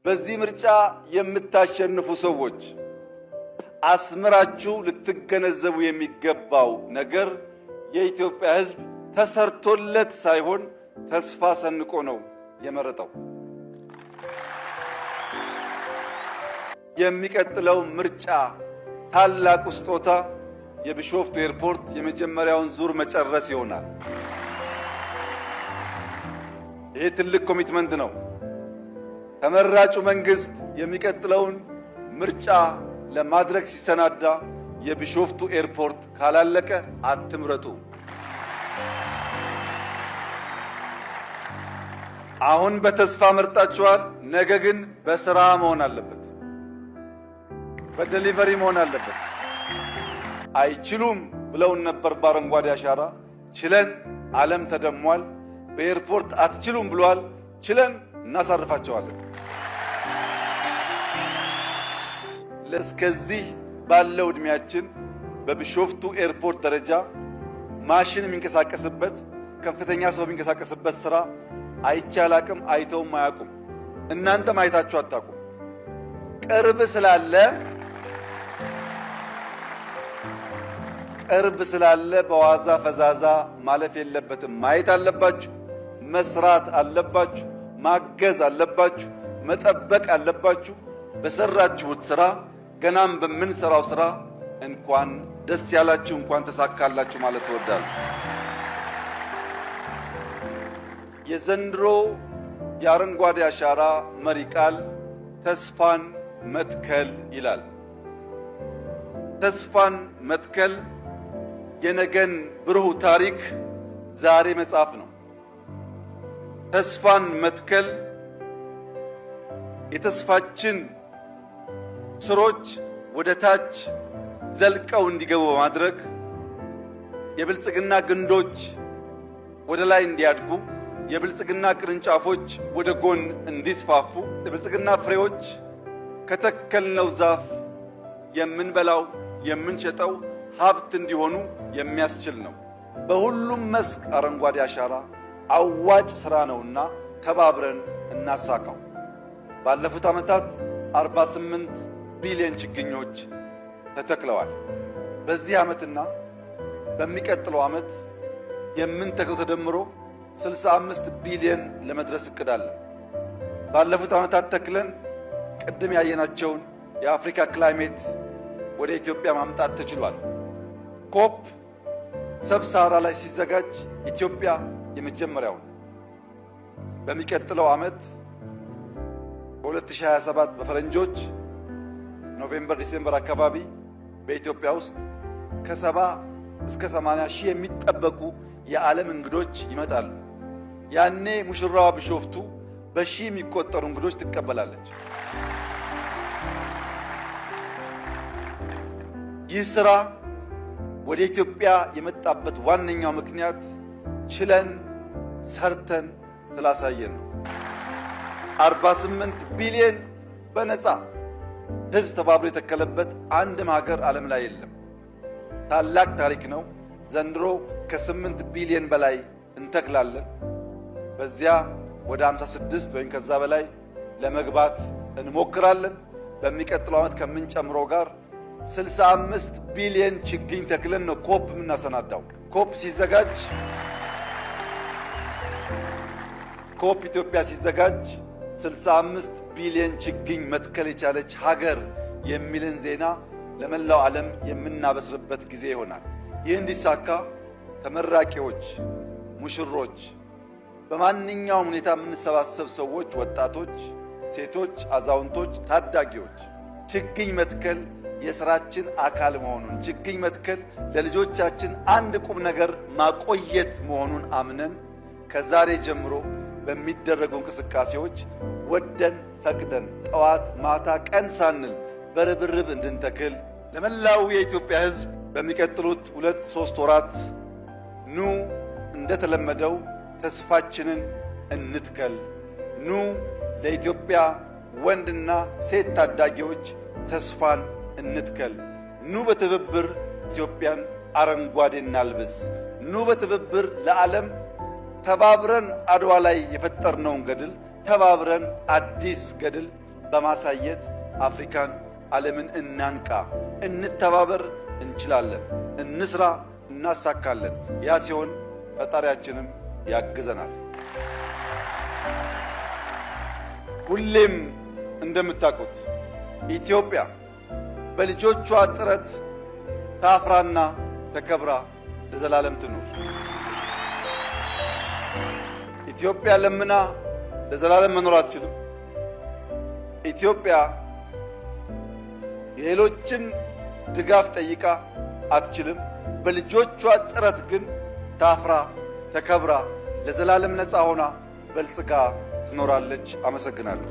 በዚህ ምርጫ የምታሸንፉ ሰዎች አስምራችሁ ልትገነዘቡ የሚገባው ነገር የኢትዮጵያ ሕዝብ ተሰርቶለት ሳይሆን ተስፋ ሰንቆ ነው የመረጠው። የሚቀጥለው ምርጫ ታላቁ ስጦታ የቢሾፍቱ ኤርፖርት የመጀመሪያውን ዙር መጨረስ ይሆናል። ይህ ትልቅ ኮሚትመንት ነው። ተመራጩ መንግስት የሚቀጥለውን ምርጫ ለማድረግ ሲሰናዳ የቢሾፍቱ ኤርፖርት ካላለቀ አትምረጡ። አሁን በተስፋ መርጣችኋል። ነገ ግን በስራ መሆን አለበት፣ በዴሊቨሪ መሆን አለበት። አይችሉም ብለውን ነበር በአረንጓዴ አሻራ። ችለን ዓለም ተደሟል። በኤርፖርት አትችሉም ብለዋል። ችለን እናሳርፋቸዋለን። ለእስከዚህ ባለው ዕድሜያችን በቢሾፍቱ ኤርፖርት ደረጃ ማሽን የሚንቀሳቀስበት ከፍተኛ ሰው የሚንቀሳቀስበት ስራ አይቻላቅም፣ አይተውም አያውቁም። እናንተም አይታችሁ አታውቁም። ቅርብ ስላለ በዋዛ ፈዛዛ ማለፍ የለበትም። ማየት አለባችሁ፣ መስራት አለባችሁ፣ ማገዝ አለባችሁ፣ መጠበቅ አለባችሁ። በሰራችሁት ስራ ገናም በምንሰራው ስራ እንኳን ደስ ያላችሁ፣ እንኳን ተሳካላችሁ ማለት እወዳለሁ። የዘንድሮ የአረንጓዴ አሻራ መሪ ቃል ተስፋን መትከል ይላል። ተስፋን መትከል የነገን ብሩህ ታሪክ ዛሬ መጻፍ ነው። ተስፋን መትከል የተስፋችን ስሮች ወደ ታች ዘልቀው እንዲገቡ በማድረግ የብልጽግና ግንዶች ወደ ላይ እንዲያድጉ፣ የብልጽግና ቅርንጫፎች ወደ ጎን እንዲስፋፉ፣ የብልጽግና ፍሬዎች ከተከልነው ዛፍ የምንበላው የምንሸጠው ሀብት እንዲሆኑ የሚያስችል ነው። በሁሉም መስክ አረንጓዴ አሻራ አዋጭ ሥራ ነውና ተባብረን እናሳካው። ባለፉት ዓመታት 48 ቢሊዮን ችግኞች ተተክለዋል። በዚህ ዓመትና በሚቀጥለው ዓመት የምንተክለው ተደምሮ 65 ቢሊዮን ለመድረስ እቅዳለን። ባለፉት ዓመታት ተክለን ቅድም ያየናቸውን የአፍሪካ ክላይሜት ወደ ኢትዮጵያ ማምጣት ተችሏል። ኮፕ ሰብሳራ ላይ ሲዘጋጅ ኢትዮጵያ የመጀመሪያው ነው። በሚቀጥለው ዓመት በ2027 በፈረንጆች ኖቬምበር ዲሴምበር አካባቢ በኢትዮጵያ ውስጥ ከ70 እስከ 80 ሺህ የሚጠበቁ የዓለም እንግዶች ይመጣሉ። ያኔ ሙሽራዋ ቢሾፍቱ በሺህ የሚቆጠሩ እንግዶች ትቀበላለች። ይህ ሥራ ወደ ኢትዮጵያ የመጣበት ዋነኛው ምክንያት ችለን ሰርተን ስላሳየን ነው። 48 ቢሊዮን በነፃ ሕዝብ ተባብሮ የተከለበት አንድም ሀገር ዓለም ላይ የለም። ታላቅ ታሪክ ነው። ዘንድሮ ከ8 ቢሊዮን በላይ እንተክላለን። በዚያ ወደ 56 ወይም ከዛ በላይ ለመግባት እንሞክራለን። በሚቀጥለው ዓመት ከምንጨምረው ጋር 65 ቢሊዮን ችግኝ ተክለን ነው ኮፕ የምናሰናዳው። ኮፕ ኢትዮጵያ ሲዘጋጅ 65 ቢሊዮን ችግኝ መትከል የቻለች ሀገር የሚልን ዜና ለመላው ዓለም የምናበስርበት ጊዜ ይሆናል። ይህ እንዲሳካ ተመራቂዎች፣ ሙሽሮች፣ በማንኛውም ሁኔታ የምንሰባሰብ ሰዎች፣ ወጣቶች፣ ሴቶች፣ አዛውንቶች፣ ታዳጊዎች ችግኝ መትከል የሥራችን አካል መሆኑን፣ ችግኝ መትከል ለልጆቻችን አንድ ቁም ነገር ማቆየት መሆኑን አምነን ከዛሬ ጀምሮ በሚደረጉ እንቅስቃሴዎች ወደን ፈቅደን ጠዋት ማታ ቀን ሳንል በርብርብ እንድንተክል ለመላው የኢትዮጵያ ሕዝብ በሚቀጥሉት 2-3 ወራት ኑ እንደተለመደው ተስፋችንን እንትከል። ኑ ለኢትዮጵያ ወንድና ሴት ታዳጊዎች ተስፋን እንትከል። ኑ በትብብር ኢትዮጵያን አረንጓዴ እናልብስ። ኑ በትብብር ለዓለም ተባብረን አድዋ ላይ የፈጠርነውን ገድል ተባብረን አዲስ ገድል በማሳየት አፍሪካን፣ ዓለምን እናንቃ። እንተባበር፣ እንችላለን። እንስራ፣ እናሳካለን። ያ ሲሆን ፈጣሪያችንም ያግዘናል። ሁሌም እንደምታውቁት ኢትዮጵያ በልጆቿ ጥረት ታፍራና ተከብራ ለዘላለም ትኑር። ኢትዮጵያ ለምና ለዘላለም መኖር አትችልም። ኢትዮጵያ የሌሎችን ድጋፍ ጠይቃ አትችልም። በልጆቿ ጥረት ግን ታፍራ ተከብራ ለዘላለም ነፃ ሆና በልጽጋ ትኖራለች። አመሰግናለሁ።